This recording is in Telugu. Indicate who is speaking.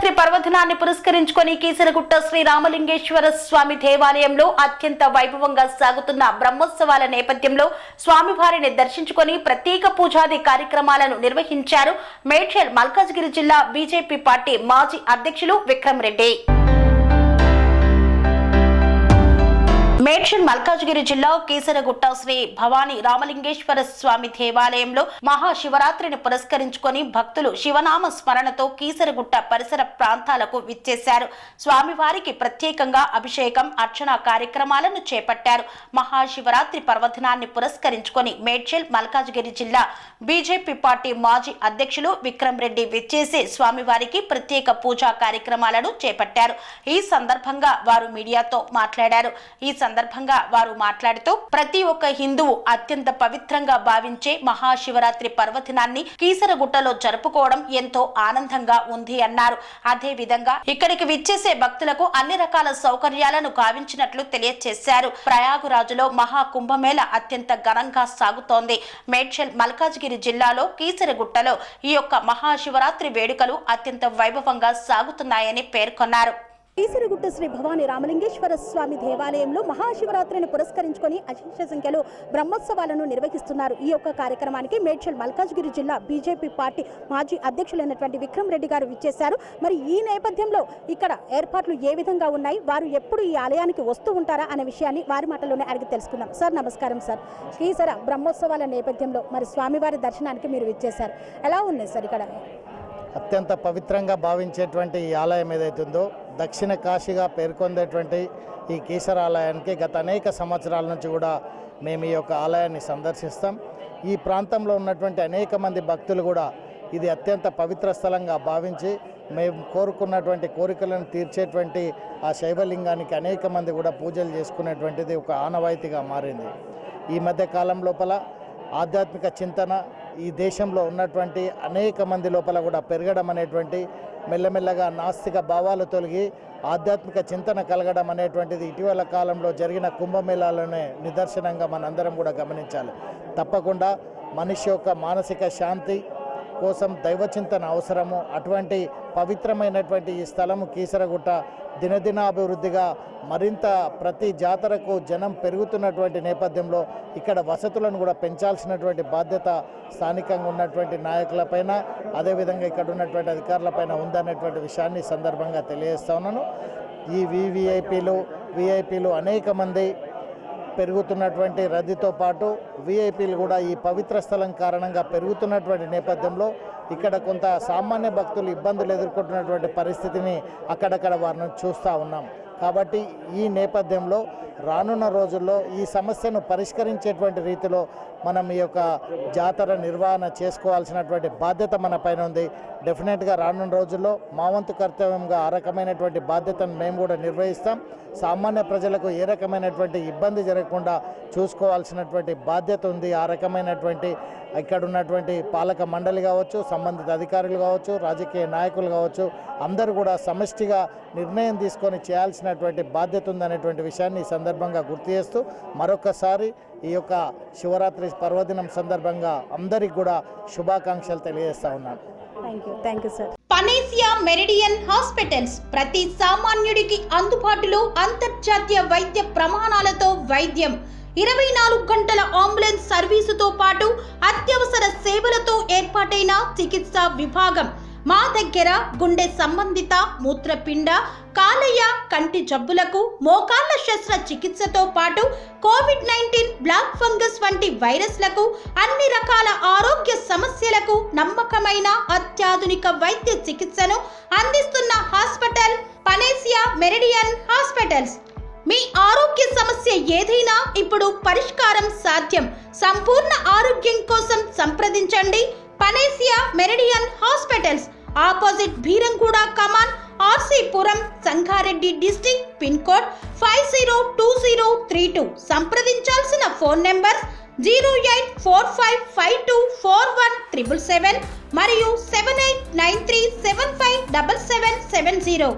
Speaker 1: మహాశివరాత్రి పర్వదినాన్ని పురస్కరించుకొని కీసరగుట్ట శ్రీ రామలింగేశ్వర స్వామి దేవాలయంలో అత్యంత వైభవంగా సాగుతున్న బ్రహ్మోత్సవాల నేపథ్యంలో స్వామివారిని దర్శించుకొని ప్రత్యేక పూజాది కార్యక్రమాలను నిర్వహించారు మేడ్చల్ మల్కాజ్గిరి జిల్లా బీజేపీ పార్టీ మాజీ అధ్యక్షులు విక్రమ్ రెడ్డి. మేడ్చల్ మల్కాజ్గిరి జిల్లా కీసరగుట్ట శ్రీ భవానీ రామలింగేశ్వర స్వామి దేవాలయంలో మహాశివరాత్రిని పురస్కరించుకొని భక్తులు శివనామ స్మరణతో కీసరగుట్ట పరిసర ప్రాంతాలకు విచ్చేశారు. స్వామివారికి ప్రత్యేకంగా అభిషేకం, అర్చన కార్యక్రమాలను చేపట్టారు. మహాశివరాత్రి పర్వదినాన్ని పురస్కరించుకొని మేడ్చల్ మల్కాజ్గిరి జిల్లా బీజేపీ పార్టీ మాజీ అధ్యక్షులు విక్రమ్ రెడ్డి విచ్చేసి స్వామివారికి ప్రత్యేక పూజా కార్యక్రమాలను చేపట్టారు. ఈ సందర్భంగా వారు మీడియాతో మాట్లాడారు. సందర్భంగా వారు మాట్లాడుతూ ప్రతి ఒక్క హిందువు అత్యంత పవిత్రంగా భావించే మహాశివరాత్రి పర్వదినాన్ని కీసరగుట్టలో జరుపుకోవడం ఎంతో ఆనందంగా ఉంది అన్నారు. అదే విధంగా ఇక్కడికి విచ్చేసే భక్తులకు అన్ని రకాల సౌకర్యాలను గావించినట్లు తెలియజేశారు. ప్రయాగురాజులో మహాకుంభమేళ అత్యంత ఘనంగా సాగుతోంది. మేడ్చల్ మల్కాజ్గిరి జిల్లాలో కీసరగుట్టలో ఈ యొక్క మహాశివరాత్రి వేడుకలు అత్యంత వైభవంగా సాగుతున్నాయని పేర్కొన్నారు.
Speaker 2: కీసరగుట్ట శ్రీ భవానీ రామలింగేశ్వర స్వామి దేవాలయంలో మహాశివరాత్రిని పురస్కరించుకొని అశేష సంఖ్యలో బ్రహ్మోత్సవాలను నిర్వహిస్తున్నారు. ఈ యొక్క కార్యక్రమానికి మేడ్చల్ మల్కాజ్గిరి జిల్లా బీజేపీ పార్టీ మాజీ అధ్యక్షులైనటువంటి విక్రమ్ రెడ్డి గారు విచ్చేశారు. మరి ఈ నేపథ్యంలో ఇక్కడ ఏర్పాట్లు ఏ విధంగా ఉన్నాయి, వారు ఎప్పుడు ఈ ఆలయానికి వస్తూ ఉంటారా అనే విషయాన్ని వారి మాటల్లోనే అడిగి తెలుసుకుందాం. సార్ నమస్కారం. సార్, కీసర బ్రహ్మోత్సవాల నేపథ్యంలో మరి స్వామివారి దర్శనానికి మీరు విచ్చేశారు, ఎలా ఉంది సార్? ఇక్కడ
Speaker 3: అత్యంత పవిత్రంగా భావించేటువంటి ఈ ఆలయం ఏదైతుందో దక్షిణ కాశీగా పేర్కొందేటువంటి ఈ కీసర ఆలయానికి గత అనేక సంవత్సరాల నుంచి కూడా మేము ఈ యొక్క ఆలయాన్ని సందర్శిస్తాం. ఈ ప్రాంతంలో ఉన్నటువంటి అనేక మంది భక్తులు కూడా ఇది అత్యంత పవిత్ర స్థలంగా భావించి మేము కోరుకున్నటువంటి కోరికలను తీర్చేటువంటి ఆ శైవలింగానికి అనేక మంది కూడా పూజలు చేసుకునేటువంటిది ఒక ఆనవాయితీగా మారింది. ఈ మధ్య కాలం లోపల ఆధ్యాత్మిక చింతన ఈ దేశంలో ఉన్నటువంటి అనేక మంది లోపల కూడా పెరగడం అనేటువంటి, మెల్లమెల్లగా నాస్తిక భావాలు తొలగి ఆధ్యాత్మిక చింతన కలగడం అనేటువంటిది ఇటీవల కాలంలో జరిగిన కుంభమేళాలోనే నిదర్శనంగా మనందరం కూడా గమనించాలి. తప్పకుండా మనిషి యొక్క మానసిక శాంతి కోసం దైవచింతన అవసరము. అటువంటి పవిత్రమైనటువంటి ఈ స్థలము కీసరగుట్ట దినదినాభివృద్ధిగా మరింత ప్రతి జాతరకు జనం పెరుగుతున్నటువంటి నేపథ్యంలో ఇక్కడ వసతులను కూడా పెంచాల్సినటువంటి బాధ్యత స్థానికంగా ఉన్నటువంటి నాయకులపైన, అదేవిధంగా ఇక్కడ ఉన్నటువంటి అధికారులపైన ఉందనేటువంటి విషయాన్ని సందర్భంగా తెలియజేస్తా ఉన్నాను. ఈ విఐపీలు అనేక మంది పెరుగుతున్నటువంటి రద్దీతో పాటు విఐపీలు కూడా ఈ పవిత్ర స్థలం కారణంగా పెరుగుతున్నటువంటి నేపథ్యంలో ఇక్కడ కొంత సామాన్య భక్తులు ఇబ్బందులు ఎదుర్కొంటున్నటువంటి పరిస్థితిని అక్కడక్కడ వారిని చూస్తూ ఉన్నాం. కాబట్టి ఈ నేపథ్యంలో రానున్న రోజుల్లో ఈ సమస్యను పరిష్కరించేటువంటి రీతిలో మనం ఈ యొక్క జాతర నిర్వహణ చేసుకోవాల్సినటువంటి బాధ్యత మన పైన ఉంది. డెఫినెట్గా రానున్న రోజుల్లో మా వంతు కర్తవ్యంగా ఆ రకమైనటువంటి బాధ్యతను మేము కూడా నిర్వహిస్తాం. సామాన్య ప్రజలకు ఏ రకమైనటువంటి ఇబ్బంది జరగకుండా చూసుకోవాల్సినటువంటి బాధ్యత ఉంది. ఆ రకమైనటువంటి ఇక్కడ ఉన్నటువంటి పాలక మండలి కావచ్చు, సంబంధిత అధికారులు కావచ్చు, రాజకీయ నాయకులు కావచ్చు, అందరూ కూడా సమష్టిగా నిర్ణయం తీసుకొని చేయాల్సినటువంటి బాధ్యత ఉందనేటువంటి విషయాన్ని ఈ సందర్భంగా గుర్తు చేస్తూ మరొకసారి ఈ యొక్క శివరాత్రి పర్వదినం సందర్భంగా అందరికి కూడా శుభాకాంక్షలు తెలియజేస్తా ఉన్నాను.
Speaker 2: Thank you sir.
Speaker 4: Panacea meridian hospitals ప్రతి సామాన్యుడికి అందుబాటులో అంతర్జాతీయ వైద్య ప్రమాణాలతో వైద్యం, 24 గంటల అంబులెన్స్ సర్వీసుతో పాటు అత్యవసర సేవలతో ఏర్పాటైన చికిత్సా విభాగం. మా దగ్గర గుండె సంబంధిత, మూత్రపిండ, కాలేయ, కంటి జబ్బులకు, మోకాళ్ల శస్త్ర చికిత్సతో పాటు కోవిడ్-19, బ్లాక్ ఫంగస్ వంటి వైరస్లకు, అన్ని రకాల ఆరోగ్య సమస్యలకు నమ్మకమైన అత్యాధునిక వైద్య చికిత్సను అందిస్తున్న హాస్పిటల్ పనేసియా మెరిడియన్ హాస్పిటల్స్. మీ ఆరోగ్య సమస్య ఏదైనా ఇప్పుడు పరిష్కారం సాధ్యం. సంపూర్ణ ఆరోగ్యం కోసం సంప్రదించండి panacea meridian hospitals, opposite Bheeramguda Kaman, RC Puram, Sangareddy district, pin code 502032. సంప్రదించాల్సిన ఫోన్ నెంబర్ 0845524177 మరియు 7893757770.